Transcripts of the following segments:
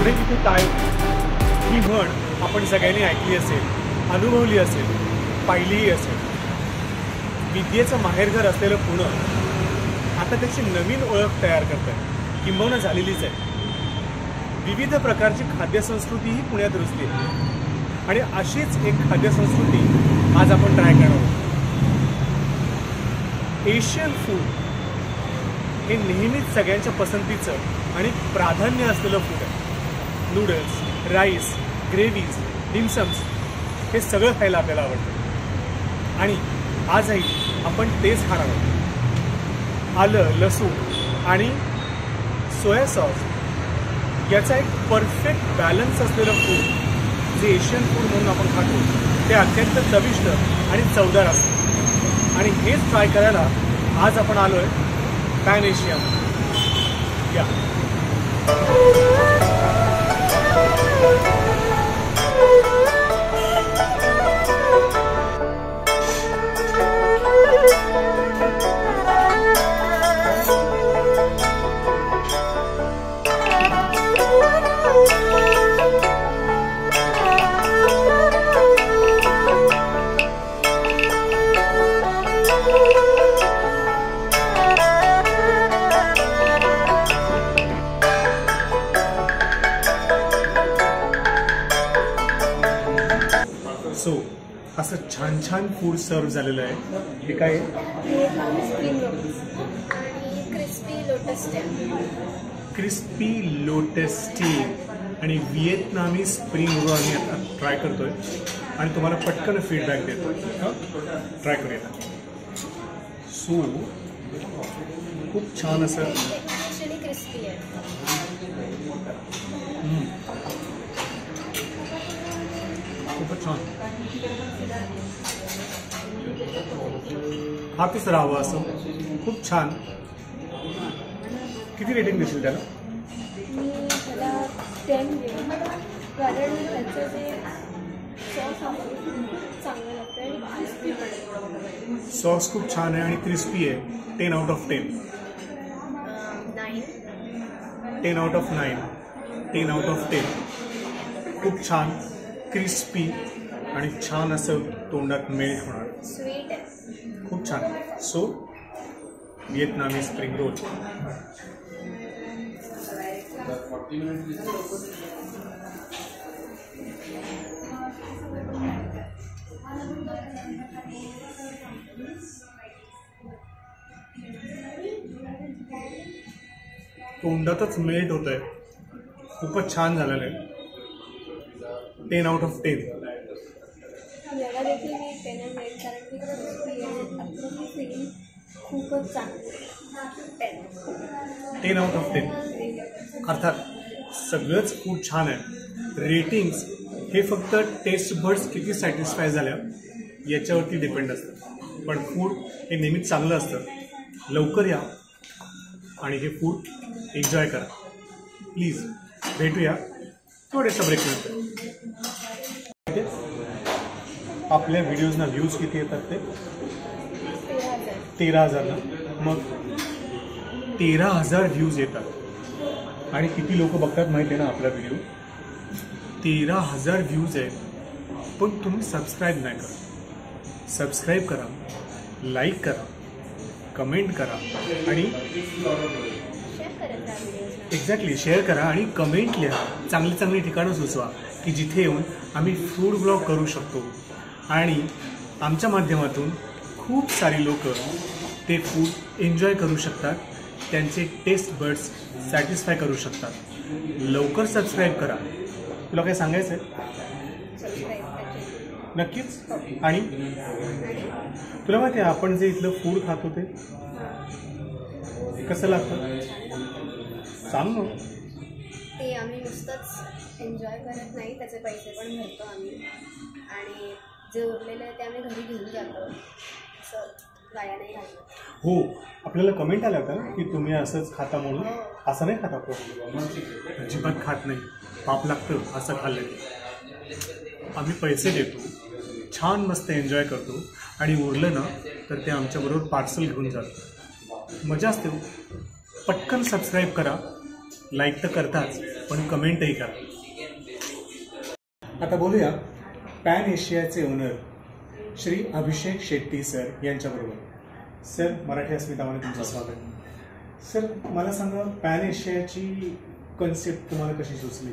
पुढे तिथे काय ही म्हण आपण सगळ्यांनी ऐकली असेल, अनुभवली असेल, पाहिलीही असेल. विद्येचं माहेरघर असलेलं पुणे आता त्याची नवीन ओळख तयार करत आहे, किंबहुना झालेलीच आहे. विविध प्रकारची खाद्यसंस्कृतीही पुण्यात रुजते आणि अशीच एक खाद्यसंस्कृती आज आपण ट्राय करणार आहोत. एशियन फूड हे नेहमीच सगळ्यांच्या पसंतीचं आणि प्राधान्य असलेलं फूड आहे. नूडल्स, राईस, ग्रेव्हीज, डिमसम्स हे सगळं खायला आपल्याला आवडतं आणि आजही आपण तेच खाणार आहोत. आलं, लसूण आणि सोया सॉस याचा एक परफेक्ट बॅलन्स असलेलं फूड जे एशियन फूड म्हणून आपण खातो ते अत्यंत चविष्ट आणि चवदार असतं. आणि हेच ट्राय करायला आज आपण आलो आहे पॅन एशिया. या सो असं छान छान फूड सर्व झालेलं आहे. हे काय क्रिस्पी लोटस स्टीक आणि व्हिएतनामी स्प्रिंग रोल आम्ही आता ट्राय करतोय आणि तुम्हाला पटकन फीडबॅक देतो. ट्राय करूया. सो खूप छान असं खूपच छान. हा तिसरा हवा असं खूप छान. किती रेटिंग देशील त्याला? मी त्याला 10 देईन, कारण त्याचं जे सॉस आहे चांगलं लागतं आणि क्रिस्पी पण. सॉस खूप छान आहे आणि क्रिस्पी आहे. 10 out of 10. 10 out of 9. 10 out of 10. खूप छान, क्रिस्पी आणि छान असं तोंडात मेल्ट होणार. स्वीट आहे, खूप छान. So Vietnamese spring roll. तोंडातच मेल्ट होत आहे. खूपच छान झालेलं आहे. 10 out of 10. याला देखील मी 10 देईन, कारण की आपली फिलिंग खूपच चांगली. 10 out of 10. अर्थात सगळंच खूप छान आहे. रेटिंग्स हे फक्त टेस्ट बर्ड्स किती सॅटिस्फाय झाल्या याच्यावरती डिपेंड असतं, पण फूड हे नेहमीच चांगलं असतं. लवकर या आणि हे फूड एन्जॉय करा. प्लीज भेटूया थोडेसा ब्रेक नंतर. आपल्या व्हिडिओजना व्ह्यूज किती येतात ते? 13,000 ना. मग 13,000 व्ह्यूज येतात आणि किती लोक बघतात माहिती आहे ना आपला व्हिडिओ? 13,000 व्ह्यूज आहेत, पण तुम्ही सबस्क्राईब नाही करा. सबस्क्राईब करा, लाईक करा, कमेंट करा आणि एक्झॅक्टली शेअर करा आणि कमेंट लिहा. चांगली चांगली ठिकाणं सुचवा की जिथे येऊन आम्ही फूड ब्लॉग करू शकतो आणि आमच्या माध्यमातून खूप सारी लोक ते फूड एन्जॉय करू शकतात, त्यांचे टेस्ट बर्ड्स सॅटिस्फाय करू शकतात. लवकर सबस्क्राईब करा. तुला काय सांगायचं आहे? नक्कीच. आणि तुला माहिती आहे आपण जे इथलं फूड खातो ते कसं लागतं? सांग ना. ते आम्ही नुसतंच एन्जॉय करत नाही, त्याचे पैसे पण भरतो आम्ही आणि जे उरलेलं आहे ते आम्ही घरी घेऊन जातो. असं वाया नाही घालत. हो, आपल्याला कमेंट आल्या होत्या की तुम्ही असंच खाता म्हणून. असं नाही खाता आपण, अजिबात खात नाही. पाप लागतं असं खाल्लं की. आम्ही पैसे देतो, छान मस्त एन्जॉय करतो आणि उरलं ना तर ते आमच्याबरोबर पार्सल घेऊन जातं. मजा असते. पटकन सबस्क्राईब करा, लाईक तर करताच, पण कमेंटही करा. आता बोलूया pan एशियाचे owner Shri Abhishek Shetty sir यांच्याबरोबर. सर, मराठी अस्मितामध्ये तुमचं स्वागत. सर, मला सांगा, पॅन एशियाची कन्सेप्ट तुम्हाला कशी सुचली?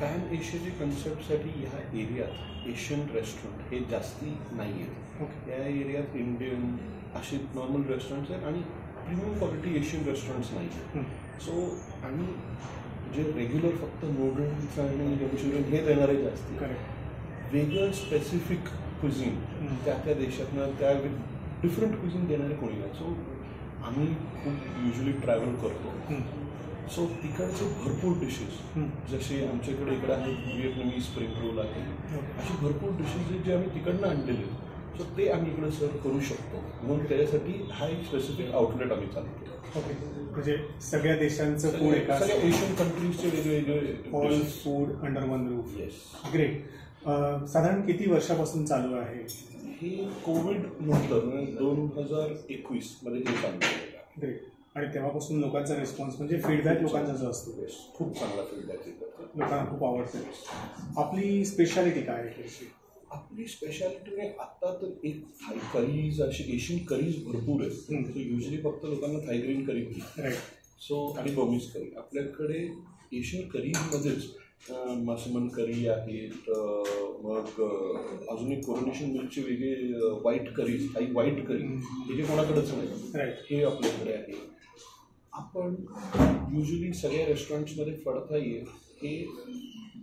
पॅन एशियाची कन्सेप्टसाठी ह्या एरियात एशियन रेस्टॉरंट हे जास्ती नाही आहेत. या एरियात इंडियन असे नॉर्मल रेस्टॉरंट्स आहेत आणि प्रीमियम क्वालिटी एशियन रेस्टॉरंट्स नाही आहेत. सो आणि जे रेग्युलर फक्त नूडल्स आणि मंचुरियन हे देणारे जास्ती, वेगळं स्पेसिफिक क्विझिन त्या त्या देशातनं त्या डिफरंट क्विझिन देणारे कोणी नाही. सो आम्ही खूप युजली ट्रॅव्हल करतो. सो तिकडचे भरपूर डिशेस, जसे आमच्याकडे इकडे आहेत व्हिएतनामी स्प्रिंग रोल आहे, असे भरपूर डिशेस आहेत जे आम्ही तिकडनं आणलेले आहेत. सो ते आम्ही इकडे सर्व करू शकतो. म्हणून त्याच्यासाठी हा एक स्पेसिफिक आउटलेट आम्ही चालू केला. ओके, म्हणजे सगळ्या देशांचं फूड एका सगळ्या एशियन कंट्रीजचे वेगवेगळे all food under one roof. Yes. Great. साधारण किती वर्षापासून चालू आहे हे? कोविड नंतर 2021 मध्ये हे चालू केलं. ग्रेट. आणि तेव्हापासून लोकांचा रिस्पॉन्स म्हणजे फीडबॅक लोकांचा जो असतो खूप चांगला फीडबॅक येतो, लोकांना खूप आवडते. आपली स्पेशालिटी काय आहे? आपली स्पेशालिटी आता तर एक थाय करीज, अशी एशियन करीज भरपूर आहेत. सो युजली फक्त लोकांना थाय ग्रीन करी राईट. सो आणि बर्मीज करी. आपल्याकडे एशियन करीजमध्येच मासमन करी आहेत, मग अजून एक कोरोनेशन मिल्कचे वेगळे व्हाईट करीज, थाई व्हाईट करी, हे जे कोणाकडेच नाही, हे आपल्याकडे आहे. आपण युजली सगळ्या रेस्टॉरंट्समध्ये फडता येईल हे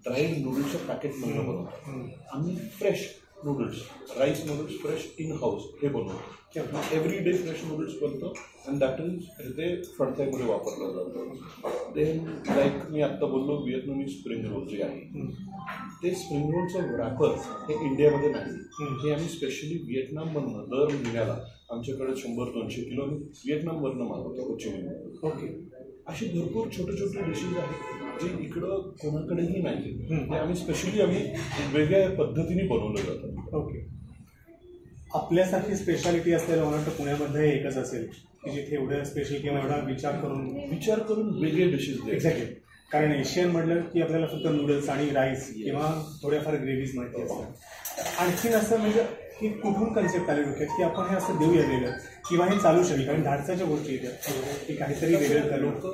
ड्राईड नूडल्सच्या पॅकेटमधून बनवतो. आम्ही fresh noodles, rice noodles fresh in house हे बनवतो. एव्हरी डे फ्रेश नूडल्स बनतो अँड दॅट इज ते फडताईमध्ये वापरलं जातं. देन लाईक मी आत्ता बोललो व्हिएतनामी स्प्रिंग रोल जे आहे, ते स्प्रिंग रोलचं रॅपर हे इंडियामध्ये नाही. हे आम्ही स्पेशली व्हिएतनाममधनं दर महिन्याला आमच्याकडे 100-200 किलो आम्ही व्हिएतनामवरनं मागवतो, होचिमिनमधून. ओके. अशी भरपूर छोटे छोटे डिशेस आहेत जे इकडं कोणाकडेही नाही. ते आम्ही स्पेशली वेगळ्या पद्धतीने बनवलं जातं. ओके. आपल्यासारखी स्पेशालिटी असलेलं मला वाटतं पुण्यामध्ये एकच असेल की जिथे एवढं स्पेशल किंवा एवढा विचार करून वेगळे डिशेस. एक्झॅक्टली. कारण एशियन म्हटलं की आपल्याला फक्त नूडल्स आणि राईस किंवा थोड्याफार ग्रेव्हीज माहिती असतात. आणखीन असं म्हणजे की कुठून कन्सेप्ट आले डोक्यात की आपण हे असं देऊया वेगळं किंवा हे चालू शकेल, कारण धाडसाच्या गोष्टी येतात की काहीतरी वेगळं करू. लोक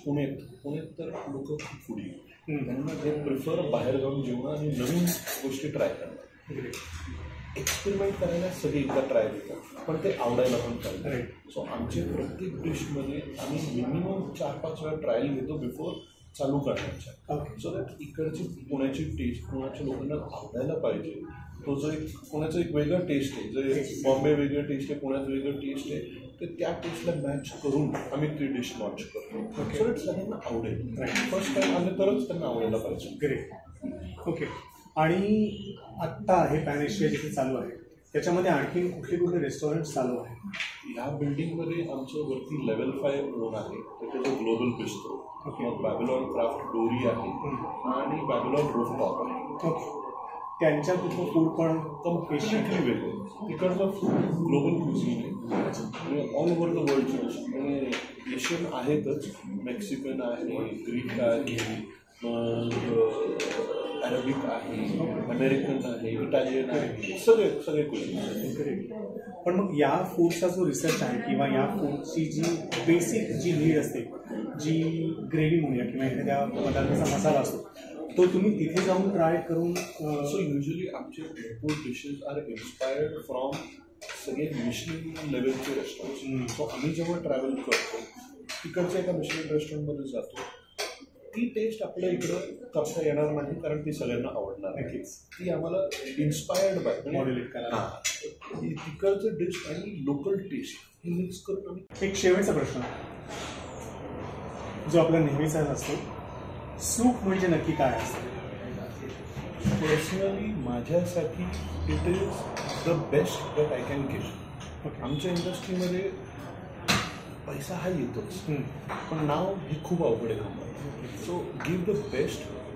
पुण्यात तर लोक खूप फुडी, त्यांना ते प्रिफर बाहेर जाऊन जेवणं आणि नवीन गोष्टी ट्राय करणं. एक्सपेरिमेंट करायला सगळे एकदा ट्राय देतात, पण ते आवडायला पण पाहिजे. सो आमच्या प्रत्येक डिशमध्ये आम्ही मिनिमम 4-5 वेळा ट्रायल घेतो बिफोर चालू करण्याच्या. सो दॅट इकडची पुण्याची टेस्ट पुण्याच्या लोकांना आवडायला पाहिजे. तो जो एक पुण्याचं एक वेगळं टेस्ट आहे, जे बॉम्बे वेगळं टेस्ट आहे, पुण्याचं वेगळं टेस्ट आहे, ते त्या टेस्टला मॅच करून आम्ही ती डिश लॉन्च करतो. सो दॅट सगळ्यांना आवडेल. फर्स्ट टाइम आले तरच त्यांना आवडायला पाहिजे. ग्रेट. ओके. आणि आत्ता हे पॅन एशिया जिथे चालू आहे त्याच्यामध्ये आणखी कुठले रेस्टॉरंट चालू आहे? ह्या बिल्डिंगमध्ये आमचं वरती लेवल 5 म्हणून आहे, त्याचं ग्लोबल बिस्ट्रो, मग बॅबलॉन क्राफ्ट डोरी आहे आणि बॅबलॉन रूफटॉप आहे. ओके. त्यांच्या तिथं फूड पण कम्प्लिटली वेगळं. तिकडचं फूड ग्लोबल क्युझिन आहे आणि ऑल ओव्हर द वर्ल्ड. आणि एशियन आहेतच, मेक्सिकन आहे, ग्रीक आहे, मग अरेबिक आहे, अमेरिकन आहे, इटालियन आहे, सगळे क्विझिन. पण मग या फूडचा जो रिसर्च आहे किंवा या फूडची जी बेसिक जी नीड असते, जी ग्रेव्ही म्हणूया किंवा एखाद्या पदार्थाचा मसाला असतो, तो तुम्ही तिथे जाऊन ट्राय करून. सो युजली आमचे भरपूर डिशेस आर इन्स्पायर्ड फ्रॉम सगळे मिशलिन लेवलचे रेस्टॉरंट. सो आम्ही जेव्हा ट्रॅव्हल करतो तिकडच्या एका मिशलिन रेस्टॉरंटमध्ये जातो, ती टेस्ट आपल्या इकडं करता येणार नाही कारण ती सगळ्यांना आवडणार नाही. ती आम्हाला इन्स्पायर्ड बाय मॉड्युलेट करा. तिकडचं डिश आणि लोकल टेस्ट हे मिक्स करून आम्ही. एक शेवटचा प्रश्न जो आपला नेहमीचाच असतो, सूप म्हणजे नक्की काय असतं? पर्सनली माझ्यासाठी it is the best that I can give. आमच्या इंडस्ट्रीमध्ये पैसा हा येतोच, पण नाव हे खूप अवघड आहे. So give the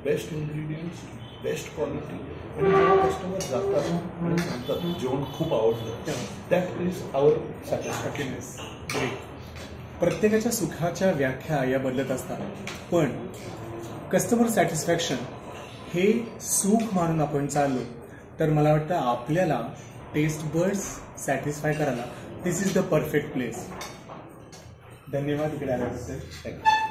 best ingredients, best quality, आणि जेव्हा कस्टमर जातात आणि सांगतात जेवण खूप आवडतं, दॅट इज आवर सॅटिस्फॅक्शननेस. प्रत्येकाच्या सुखाच्या व्याख्या या बदलत असतात, पण कस्टमर सॅटिस्फॅक्शन हे सुख मानून आपण चाललो तर मला वाटतं आपल्याला टेस्ट बर्ड्स सॅटिस्फाय करायला दिस इज द परफेक्ट प्लेस. धन्यवाद इकडे आल्याबद्दल. थँक्यू.